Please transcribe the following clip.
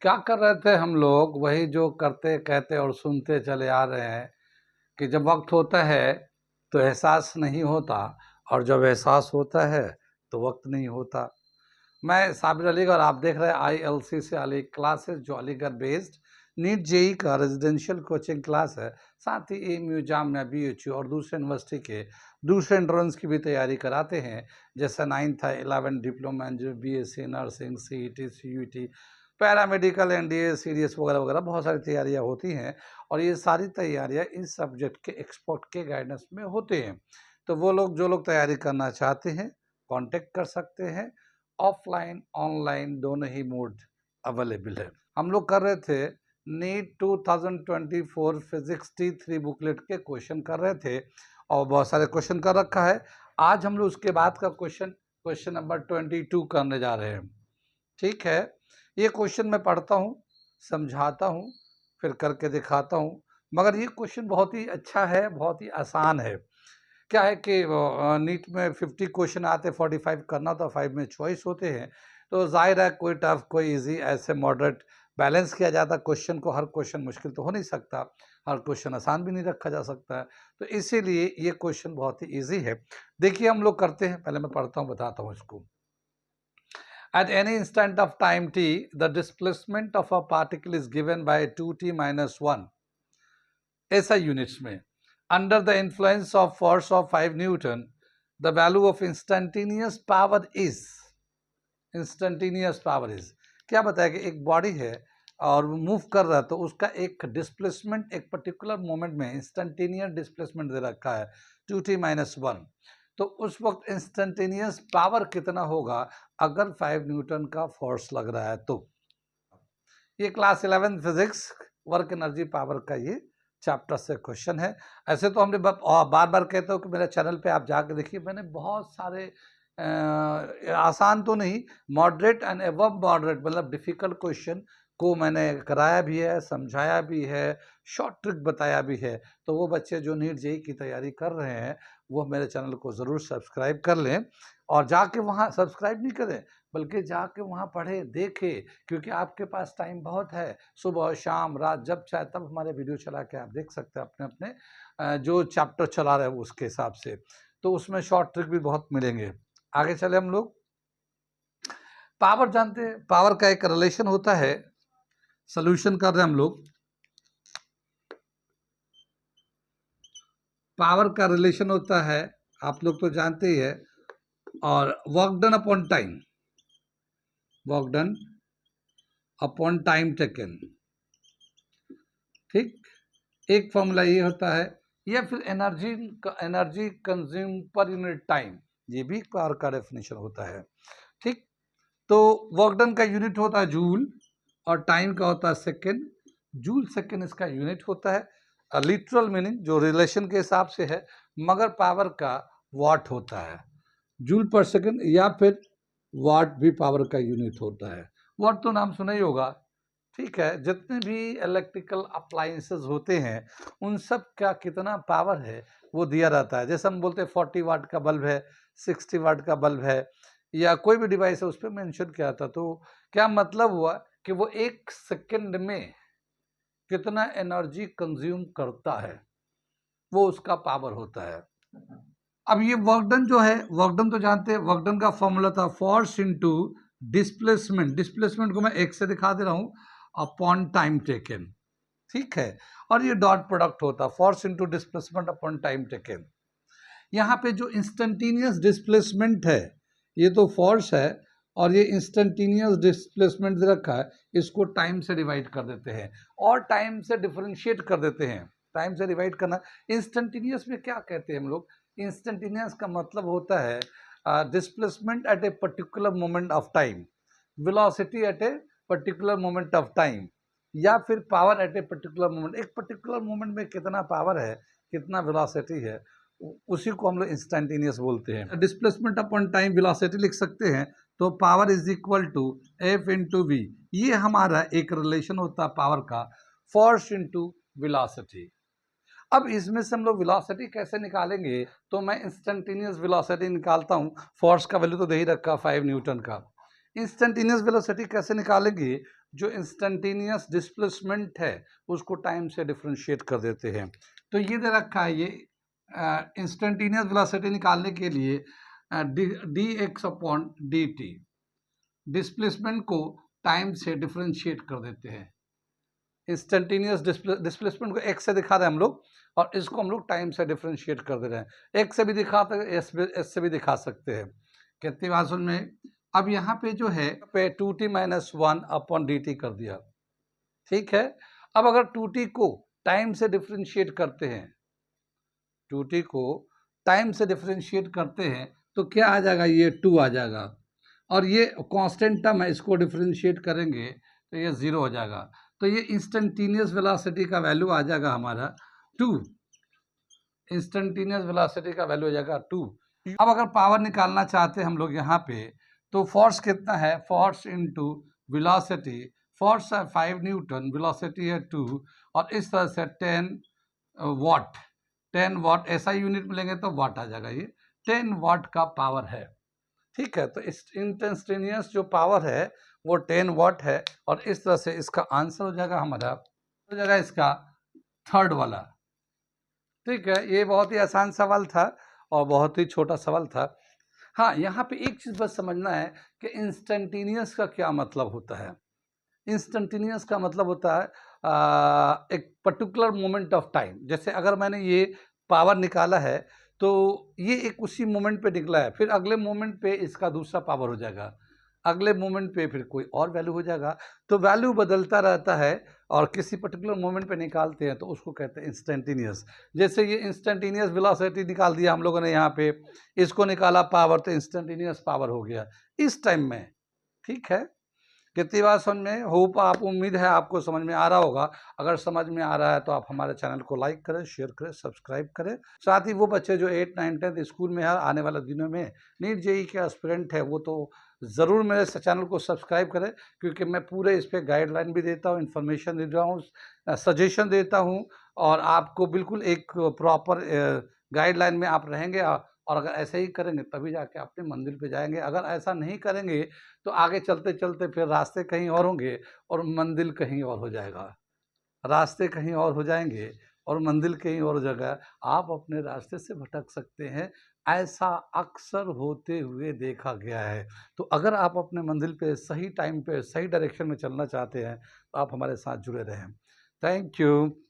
क्या कर रहे थे हम लोग? वही जो करते कहते और सुनते चले आ रहे हैं कि जब वक्त होता है तो एहसास नहीं होता, और जब एहसास होता है तो वक्त नहीं होता। मैं साबिर अली और आप देख रहे हैं ILC से अली क्लासेस, जो अलीगढ़ बेस्ड नीट जेई का रेजिडेंशियल कोचिंग क्लास है। साथ ही AMU जामिया BHU और दूसरे यूनिवर्सिटी के दूसरे एंट्रेंस की भी तैयारी कराते हैं, जैसे 9th है, 11 डिप्लोमा, जो BSc nursing, CET CUT, paramedical, NDA CDS वगैरह वगैरह बहुत सारी तैयारियां होती हैं। और ये सारी तैयारियां इस सब्जेक्ट के एक्सपर्ट के गाइडेंस में होते हैं। तो वो लोग जो लोग तैयारी करना चाहते हैं कांटेक्ट कर सकते हैं। ऑफलाइन ऑनलाइन दोनों ही मोड अवेलेबल है। हम लोग कर रहे थे नीट 2024 फिजिक्स T3 बुकलेट के क्वेश्चन कर रहे थे, और बहुत सारे क्वेश्चन कर रखा है। आज हम लोग उसके बाद का क्वेश्चन नंबर 22 करने जा रहे हैं। ठीक है, ये क्वेश्चन मैं पढ़ता हूँ, समझाता हूँ, फिर करके दिखाता हूँ। मगर ये क्वेश्चन बहुत ही अच्छा है, बहुत ही आसान है। क्या है कि नीट में 50 क्वेश्चन आते, 45 करना तो 5 में चॉइस होते हैं। तो जाहिर है कोई टफ कोई इजी, ऐसे मॉडरेट बैलेंस किया जाता क्वेश्चन को। हर क्वेश्चन मुश्किल तो हो नहीं सकता, हर क्वेश्चन आसान भी नहीं रखा जा सकता है। तो इसीलिए ये क्वेश्चन बहुत ही इजी है। देखिए हम लोग करते हैं, पहले मैं पढ़ता हूँ बताता हूँ इसको। At any instant of time t, the displacement of a particle is given by 2t minus 1 SI units में। Under the influence of force of 5 Newton, the value of instantaneous power is क्या बताया कि एक body है और move कर रहा है, तो उसका एक डिस्प्लेसमेंट एक पर्टिकुलर मोमेंट में इंस्टेंटेनियस डिस्प्लेसमेंट दे रखा है 2t minus 1। तो उस वक्त इंस्टेंटेनियस पावर कितना होगा अगर 5 न्यूटन का फोर्स लग रहा है। तो ये class 11 physics work energy power का ये चैप्टर से क्वेश्चन है। ऐसे तो हमने बार बार कहते हो कि मेरे चैनल पे आप जाकर देखिए, मैंने बहुत सारे आसान तो नहीं, मॉडरेट एंड एबव मॉडरेट मतलब डिफिकल्ट क्वेश्चन को मैंने कराया भी है, समझाया भी है, शॉर्ट ट्रिक बताया भी है। तो वो बच्चे जो नीट जेई की तैयारी कर रहे हैं वो मेरे चैनल को ज़रूर सब्सक्राइब कर लें, और जाके वहाँ सब्सक्राइब नहीं करें बल्कि जाके वहाँ पढ़े देखें, क्योंकि आपके पास टाइम बहुत है। सुबह शाम रात जब चाहे तब हमारे वीडियो चला के आप देख सकते हैं अपने अपने जो चैप्टर चला रहे हैं उसके हिसाब से। तो उसमें शॉर्ट ट्रिक भी बहुत मिलेंगे। आगे चले हम लोग। पावर जानते हैं, पावर का एक रिलेशन होता है, सॉल्यूशन कर रहे हैं हम लोग। पावर का रिलेशन होता है, आप लोग तो जानते ही है, और work done upon time, work done upon time taken. ठीक, एक फॉर्मूला ये होता है, या फिर energy consume per unit time, ये भी पावर का डेफिनेशन होता है। ठीक, तो वर्क डन का यूनिट होता है जूल और टाइम का होता है सेकेंड। जूल सेकेंड इसका यूनिट होता है, लिटरल मीनिंग जो रिलेशन के हिसाब से है, मगर पावर का वाट होता है, जूल पर सेकेंड, या फिर वाट भी पावर का यूनिट होता है। वाट तो नाम सुना ही होगा। ठीक है, जितने भी इलेक्ट्रिकल अप्लायंसेस होते हैं उन सब का कितना पावर है वो दिया रहता है। जैसे हम बोलते हैं 40 वाट का बल्ब है, 60 वाट का बल्ब है, या कोई भी डिवाइस है उस पर मेंशन किया था। तो क्या मतलब हुआ कि वो एक सेकंड में कितना एनर्जी कंज्यूम करता है, वो उसका पावर होता है। अब ये वर्क डन जो है, वर्क डन तो जानते हैं, वर्क डन का फॉर्मूला था फोर्स इनटू डिस्प्लेसमेंट। डिस्प्लेसमेंट को मैं एक से दिखा दे रहा हूं, अपॉन टाइम टेकन। ठीक है, और ये डॉट प्रोडक्ट होता है, force into displacement upon time taken. यहाँ पे जो इंस्टेंटेनियस डिस्प्लेसमेंट है ये तो फोर्स है, और ये इंस्टेंटेनियस डिस्प्लेसमेंट दे रखा है, इसको टाइम से डिवाइड कर देते हैं और टाइम से डिफरेंशिएट कर देते हैं। टाइम से डिवाइड करना, इंस्टेंटेनियस में क्या कहते हैं हम लोग, इंस्टेंटेनियस का मतलब होता है displacement at a particular moment of time, velocity at a particular moment of time, या फिर power at a particular moment. एक पर्टिकुलर मोमेंट में कितना पावर है, कितना वेलोसिटी है, उसी को हम लोग इंस्टेंटेनियस बोलते हैं। डिस्प्लेसमेंट अपॉन टाइम वेलोसिटी लिख सकते हैं, तो power is equal to F into V. ये हमारा एक रिलेशन होता है पावर का, फोर्स इंटू वेलोसिटी। अब इसमें से हम लोग वेलोसिटी कैसे निकालेंगे, तो मैं इंस्टेंटेनियस वेलोसिटी निकालता हूँ। फोर्स का वैल्यू तो दे ही रखा 5 न्यूटन का। इंस्टेंटेनियस वेलोसिटी कैसे निकालेंगे, जो इंस्टेंटेनियस डिस्प्लेसमेंट है उसको टाइम से डिफरेंशिएट कर देते हैं। तो ये दे रखा है, ये इंस्टेंटेनियस वेलोसिटी निकालने के लिए D x upon D T displacement को टाइम से डिफरेंशिएट कर देते हैं। इंस्टेंटेनियस डिस्प्लेसमेंट को एक्स से दिखा रहे हैं हम लोग, और इसको हम लोग टाइम से डिफरेंशिएट कर दे रहे हैं। एक्स से भी दिखाते हैं, एस से भी दिखा सकते हैं। कितनी बात सुन में। अब यहाँ पे जो है पे 2t - 1 अपॉन dt कर दिया, ठीक है। अब अगर 2t को टाइम से डिफरेंशिएट करते हैं, 2t को टाइम से डिफरेंशिएट करते हैं तो क्या आ जाएगा, ये 2 आ जाएगा, और ये कांस्टेंट टर्म है, इसको डिफरेंशिएट करेंगे तो ये 0 हो जाएगा। तो ये इंस्टेंटेनियस वेलोसिटी का वैल्यू आ जाएगा हमारा 2, इंस्टेंटेनियस वेलोसिटी का वैल्यू हो जाएगा 2। अब अगर पावर निकालना चाहते हैं हम लोग यहाँ पे, तो फोर्स कितना है, फोर्स इनटू वेलोसिटी, फोर्स है 5 न्यूटन, वेलोसिटी है 2, और इस तरह से 10 वाट, 10 वाट ऐसा यूनिट मिलेंगे तो वाट आ जाएगा, ये 10 वाट का पावर है, ठीक है। तो इस इंस्टेंटेनियस जो पावर है वो 10 वाट है, और इस तरह से इसका आंसर हो जाएगा हमारा, हो जाएगा इसका थर्ड वाला, ठीक है। ये बहुत ही आसान सवाल था और बहुत ही छोटा सवाल था। हाँ, यहाँ पे एक चीज़ बस समझना है कि इंस्टेंटेनियस का क्या मतलब होता है। इंस्टेंटेनियस का मतलब होता है एक पर्टिकुलर मोमेंट ऑफ टाइम। जैसे अगर मैंने ये पावर निकाला है तो ये एक उसी मोमेंट पे निकला है, फिर अगले मोमेंट पे इसका दूसरा पावर हो जाएगा, अगले मोमेंट पे फिर कोई और वैल्यू हो जाएगा। तो वैल्यू बदलता रहता है, और किसी पर्टिकुलर मोमेंट पे निकालते हैं तो उसको कहते हैं इंस्टेंटेनियस। जैसे ये इंस्टेंटेनियस वेलोसिटी निकाल दिया हम लोगों ने, यहाँ पे इसको निकाला पावर, तो इंस्टेंटेनियस पावर हो गया इस टाइम में, ठीक है। कितनी बात समझ में, होप आप, उम्मीद है आपको समझ में आ रहा होगा। अगर समझ में आ रहा है तो आप हमारे चैनल को लाइक करें, शेयर करें, सब्सक्राइब करें। साथ ही वो बच्चे जो 8, 9, 10 स्कूल में है, आने वाले दिनों में नीट जेई के एस्पिरेंट है, वो तो ज़रूर मेरे चैनल को सब्सक्राइब करें, क्योंकि मैं पूरे इस पर गाइडलाइन भी देता हूँ, इन्फॉर्मेशन दे रहा हूँ, सजेशन देता हूँ, और आपको बिल्कुल एक प्रॉपर गाइडलाइन में आप रहेंगे, और अगर ऐसे ही करेंगे तभी जाके अपने मंजिल पे जाएंगे। अगर ऐसा नहीं करेंगे तो आगे चलते चलते फिर रास्ते कहीं और होंगे और मंजिल कहीं और हो जाएगा, रास्ते कहीं और हो जाएंगे और मंजिल कहीं और हो जाएगा। आप अपने रास्ते से भटक सकते हैं, ऐसा अक्सर होते हुए देखा गया है। तो अगर आप अपने मंजिल पे सही टाइम पे सही डायरेक्शन में चलना चाहते हैं तो आप हमारे साथ जुड़े रहें। Thank you.